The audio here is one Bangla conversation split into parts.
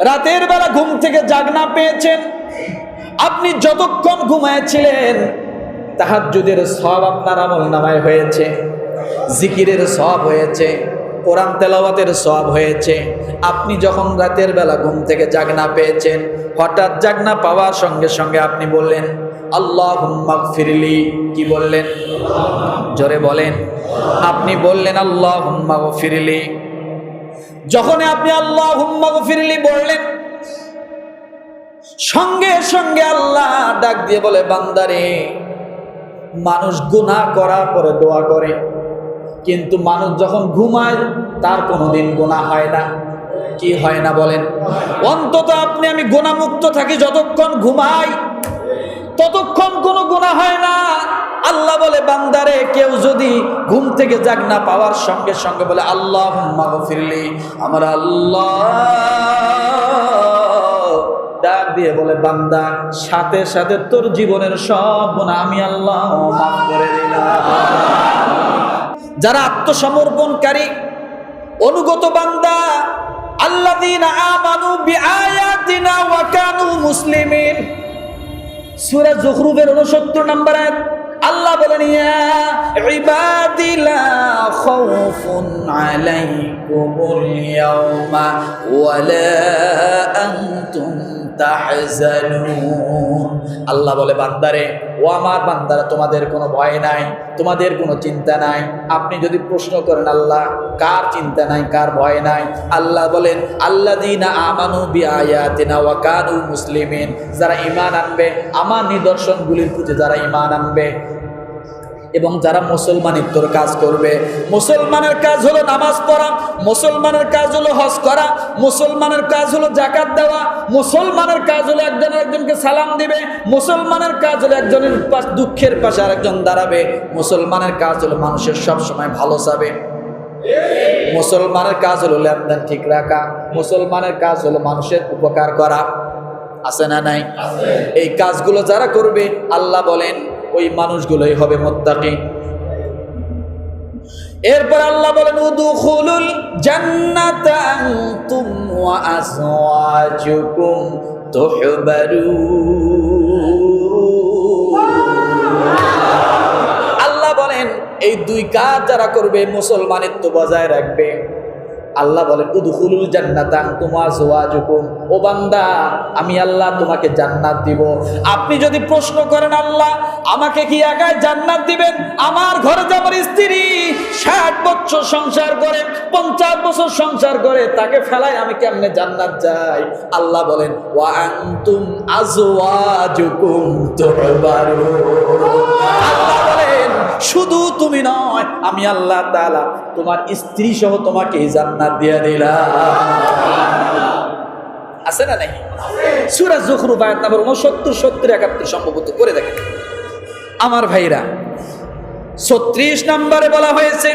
রাতের বেলা ঘুম থেকে জাগনা পেয়েছেন, আপনি যতক্ষণ ঘুমায়েছিলেন তাহাজ্জুদের সওয়াব আপনার আমলনামায় হয়েছে, জিকিরের সওয়াব হয়েছে, কোরআন তেলাওয়াতের সওয়াব হয়েছে। আপনি যখন রাতের বেলা ঘুম থেকে জাগনা পেয়েছেন, হঠাৎ জাগনা পাওয়ার সঙ্গে সঙ্গে আপনি বললেন আল্লাহুম্মা গফিরলি। কি বললেন? জোরে বলেন। আপনি বললেন আল্লাহুম্মা গফিরলি। যখন আপনি আল্লাহুম্মা গফিরলি বললেন, সঙ্গে সঙ্গে আল্লাহ ডাক দিয়ে বলে, বান্দারে, মানুষ গুনাহ করার পরে দোয়া করে, কিন্তু মানুষ যখন ঘুমায় তার কোনোদিন গুনাহ হয় না। কি হয় না বলেন? অন্তত আপনি আমি গুনাহমুক্ত থাকি, যতক্ষণ ঘুমাই ততক্ষণ কোনো গুনাহ হয় না। আল্লাহ বলে, বান্দারে, কেউ যদি ঘুম থেকে জাগনা পাওয়ার সঙ্গে সঙ্গে বলে আল্লাহুম্মা গফিরলি, আমার আল্লাহ ডাক দিয়ে বলে, বান্দা, সাথে সাথে তোর জীবনের সব গুনাহ আমি আল্লাহ মাফ করে দিলাম। যারা আত্মসমর্পণকারী অনুগত বান্দা, আল্লাযীনা আমানু বিআয়াতিনা ওয়া কানু মুসলিমিন, সূরা যুখরুফের 69 নম্বর আয়াত। আল্লাহ বলেন, ইয়া ইবাদি লা খাউফুন আলাইকুমুল ইয়াওমা ওয়া লা আনতুম তাহজানুন। আল্লাহ বলে, বান্দারে, ও আমার বান্দারা, তোমাদের কোনো ভয় নাই, তোমাদের কোনো চিন্তা নাই। আপনি যদি প্রশ্ন করেন আল্লাহ কার চিন্তা নাই, কার ভয় নাই, আল্লাহ বলেন আল্লাযীনা আমানু বিআয়াতিনা ওয়া কানু মুসলিমিন, যারা ঈমান আনবে আমার নিদর্শনগুলির প্রতি, যারা ঈমান আনবে এবং যারা মুসলমানিত্বর কাজ করবে। মুসলমানের কাজ হলো নামাজ পড়া, মুসলমানের কাজ হলো হজ করা, মুসলমানের কাজ হলো যাকাত দেওয়া, মুসলমানের কাজ হলো একজন একজনকে সালাম দিবে, মুসলমানের কাজ হলো একজনের দুঃখের পাশে আরেকজন দাঁড়াবে, মুসলমানের কাজ হলো মানুষের সব সময় ভালো চাবে, মুসলমানের কাজ হলো লেনদেন ঠিক রাখা, মুসলমানের কাজ হলো মানুষের উপকার করা। আছে না নাই? এই কাজগুলো যারা করবে, আল্লাহ বলেন ওই মানুষগুলোই হবে মুত্তাকি। এরপর আল্লাহ বলেন, উদখুলুল জান্নাতা আনতুম ওয়া আজওয়াজুকুম তুহবারুন। আল্লাহ বলেন এই দুই কাজ যারা করবে, মুসলমানিত্ব বজায় রাখবে, আল্লাহ বলেন উদখুলুল জান্নাতা আনতুম ওয়া আজওয়াজুকুম, ও বান্দা, আমি আল্লাহ তোমাকে জান্নাত দিব। আপনি যদি প্রশ্ন করেন আল্লাহ আমাকে কি একাই জান্নাত দিবেন? আমার ঘরে যে আমার স্ত্রী 60 বছর সংসার করে, 50 বছর সংসার করে, তাকে ফেলাই আমি কেমনে জান্নাত যাই? আল্লাহ বলেন ওয়া আনতুম আজওয়াজুকুম তুহবারুন। আল্লাহ বলেন শুধু তুমি নয়, আমি আল্লাহ তাআলা তোমার স্ত্রী সহ তোমাকে জান্নাত দিয়ে দিলাম। আছে না নাই? সূরা যুখরুফ আয়াত নম্বর 69, 70, 71 সম্ভবত করে দেখেন আমার ভাইরা। 36 নম্বরে বলা হয়েছে,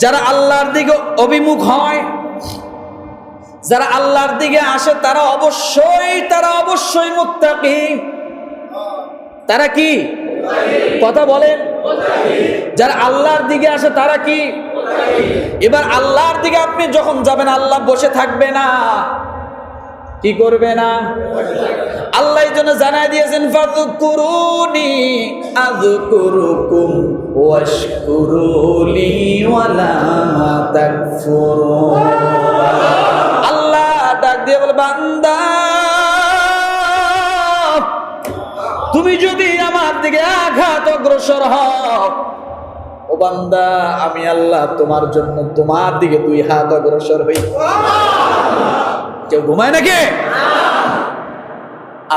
যারা আল্লাহর দিকে অভিমুখ হয়, যারা আল্লাহর দিকে আসে, তারা অবশ্যই মুত্তাকি। তারা কি? কথা বলেন। যারা আল্লাহর দিকে আসে তারা কি? এবার আল্লাহর দিকে আপনি যখন যাবেন, আল্লাহ বসে থাকবে না, কি করবে না? আল্লাহ এই জন্য জানাই দিয়েছেন, ফাযকুরুনি আযকুরুকুম ওয়াশকুরুলি ওয়ালা তাকফুরুন। আল্লাহ ডাক দিয়ে বলে, বান্দা, তুমি যদি আমার দিকে আঘাত অগ্রসর হও, ও বান্দা, আমি আল্লাহ তোমার জন্য তোমার দিকে 2 হাত অগ্রসর হই। কেউ ঘুমায় নাকি?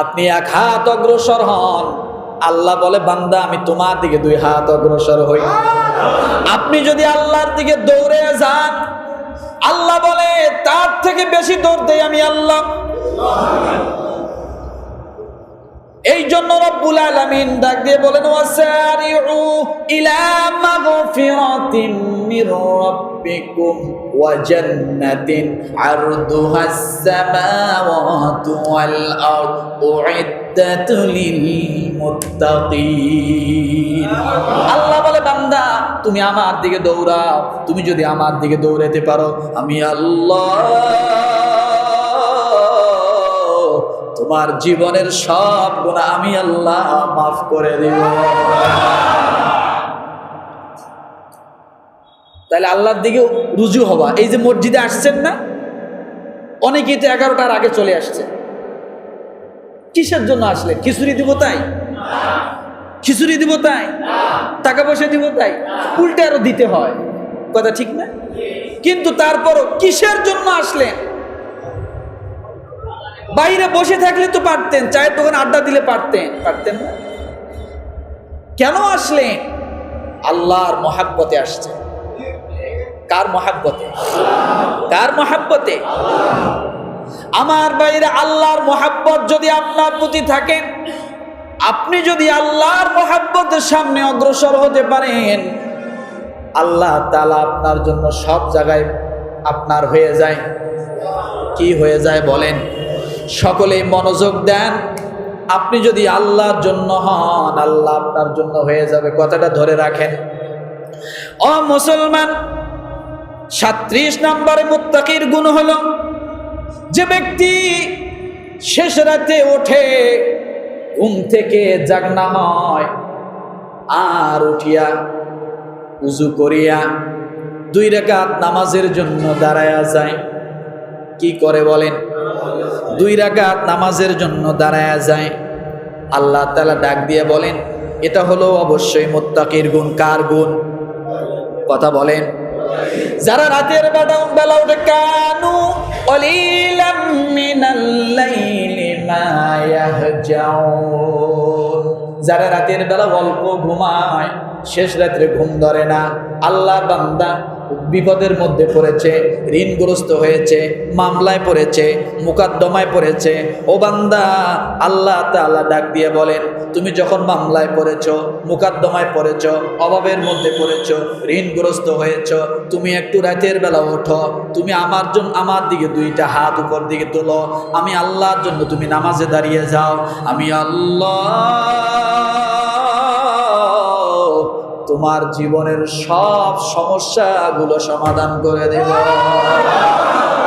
আপনি 1 হাত অগ্রসর হন, আল্লাহ বলে, বান্দা, আমি তোমার দিকে 2 হাত অগ্রসর হই। আপনি যদি আল্লাহর দিকে দৌড়ে যান, আল্লাহ বলে তার থেকে বেশি দৌড় দেই আমি আল্লাহ। এই জন্য রব্বুল আলামিন ডাক দিয়ে বলেন, ওয়াসারিউ ইলা মাগফিরাতিন মির রাব্বিকুম ওয়া জান্নাতিন আরদুহাস সামাওয়াতু ওয়াল আরদু উইদ্দাত লিল মুত্তাকিন। আল্লাহ বলে, বান্দা, তুমি আমার দিকে দৌড়াও। তুমি যদি আমার দিকে দৌড়াতে পারো, আমি আল্লাহ তোমার জীবনের সব গুনাহ আমি আল্লাহ মাফ করে দিব। তাহলে আল্লাহর দিকে রুজু হওয়া। এই যে মসজিদে আসছেন না, অনেকেই তো 11টার আগে চলে আসছে। কিসের জন্য আসলেন? খিচুড়ি দিব তাই? খিচুড়ি দিব তাই? টাকা পয়সা দিব তাই? উল্টে আরো দিতে হয়, কথা ঠিক না? কিন্তু তারপরও কিসের জন্য আসলেন? বাইরে বসে থাকলে তো পারতেন, চায়ের দোকানে আড্ডা দিলে পারতেন না? কেন আসলেন? আল্লাহর মহাব্বতে আসছে। কার মহাব্বতে? কার মহাব্বতে? আমার বাইরে আল্লাহর মহাব্বত যদি আপনার প্রতি থাকে, আপনি যদি আল্লাহর মহাব্বতের সামনে অগ্রসর হতে পারেন, আল্লাহ তাআলা আপনার জন্য সব জায়গায় আপনার হয়ে যায়। কি হয়ে যায় বলেন? সকলেই মনোযোগ দেন। আপনি যদি আল্লাহর জন্য হন, আল্লাহ আপনার জন্য হয়ে যাবে। কথাটা ধরে রাখেন। ও মুসলমান, 37 নম্বরে মুত্তাকির গুণ হলো যে ব্যক্তি শেষ রাতে ওঠে, ঘুম থেকে জাগনা হয়, আর উঠিয়া উযু করিয়া 2 রাকাত নামাজের জন্য দাঁড়ায়া যায়। কি করে বলেন? 2 রাকাত নামাজের জন্য দাঁড়ায়া যায়। আল্লাহ তাআলা ডাক দিয়ে বলেন, এটা হলো অবশ্যই মুত্তাকির গুণ। কার গুণ? কথা বলেন। যারা রাতের বেলা উঠে, কানু কলিলাম মিনাল লাইলি মা ইয়াহজাউন, যারা রাতের বেলা অল্প ঘুমায়, শেষ রাত্রে ঘুম ধরে না, আল্লাহর বান্দা বিপদের মধ্যে পড়েছে, ঋণগ্রস্ত হয়েছে, মামলায় পড়েছে, মুকদ্দমায় পড়েছে, ও বান্দা, আল্লাহ তাআলা ডাক দিয়ে বলেন, তুমি যখন মামলায় পড়েছো, মুকদ্দমায় পড়েছো, অভাবের মধ্যে পড়েছো, ঋণগ্রস্ত হয়েছো, তুমি একটু রাতের বেলা ওঠো, তুমি আমার দিকে 2টা হাত উপর দিকে তোলো, আমি আল্লাহর জন্য তুমি নামাজে দাঁড়িয়ে যাও। আমি আল্লাহ তোমার জীবনের সব সমস্যাগুলো সমাধান করে দেব।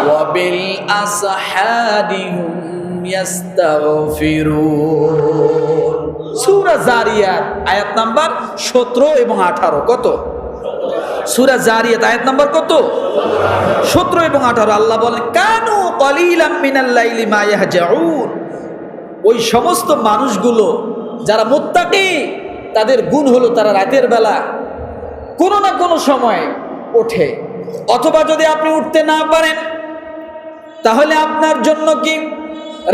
ওয়াবিল আসহারি হুম ইস্তাগফিরুন। সূরা জারিয়াত আয়াত নাম্বার 17 এবং 18। কত? সূরা জারিয়াত আয়াত নাম্বার কত? 17 এবং 18। আল্লাহ বলেন, কানু কলিলাম মিনাল লাইলি মা ইয়াহজাউন। ওই সমস্ত মানুষগুলো যারা মুত্তাকি, তাদের গুণ হলো তারা রাতের বেলা কোনো না কোনো সময় ওঠে। অথবা যদি আপনি উঠতে না পারেন, তাহলে আপনার জন্য কি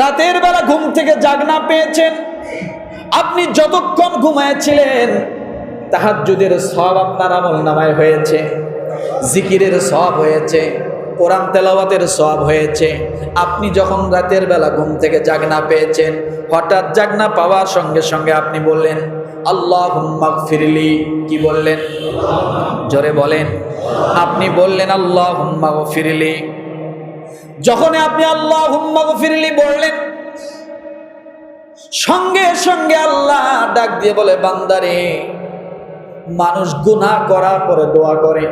রাতের বেলা ঘুম থেকে জাগনা পেয়েছেন, আপনি যতক্ষণ ঘুমায়েছিলেন তাহাজ্জুদের সওয়াব আপনার আমলনামায় হয়েছে, জিকিরের সওয়াব হয়েছে, কোরআন তেলাওয়াতের সওয়াব হয়েছে। আপনি যখন রাতের বেলা ঘুম থেকে জাগনা পেয়েছেন, হঠাৎ জাগনা পাওয়ার সঙ্গে সঙ্গে আপনি বললেন, আল্লাহুম্মা গফিরলি। কি বললেন? জোরে বলেন। আপনি বললেন আল্লাহুম্মা গফিরলি। যখন আপনি আল্লাহুম্মা গফিরলি বললেন, সঙ্গে সঙ্গে আল্লাহ ডাক দিয়ে বলে, বান্দারে, মানুষ গুনাহ করার পরে দোয়া করে,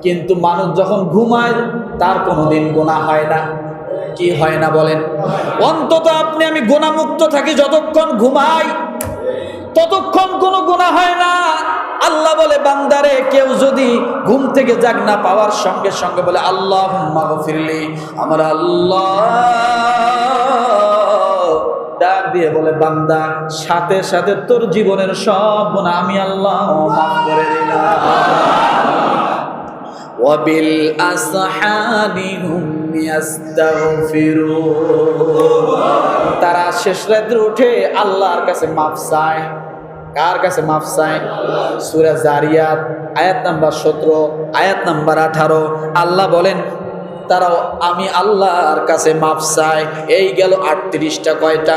কিন্তু মানুষ যখন ঘুমায় তার কোনোদিন গুনাহ হয় না। কি হয় না বলেন? অন্তত আপনি আমি গুনাহমুক্ত থাকি, যতক্ষণ ঘুমাই ততক্ষণ কোনো গুনাহ হয় না। আল্লাহ বলে, বান্দারে, কেউ যদি ঘুম থেকে জাগনা পাওয়ার সঙ্গে সঙ্গে বলে আল্লাহুম্মা গফিরলি, আমার আল্লাহ ডাক দিয়ে বলে, বান্দা, সাথে সাথে তোর জীবনের সব গুনাহ আমি আল্লাহ মাফ করে দিলাম। ওয়াবিল আসহারি হুম ইস্তাগফিরুন। তারা শেষ রাতে উঠে আল্লাহর কাছে মাফ চায়। কার কাছে মাফ চায়? সূরা জারিয়াত আয়াত নাম্বার 17, আয়াত নাম্বার 18। আল্লাহ বলেন, তারাও আমি আল্লাহর কাছে মাফ চায়। এই গেল 38টা। কয়টা?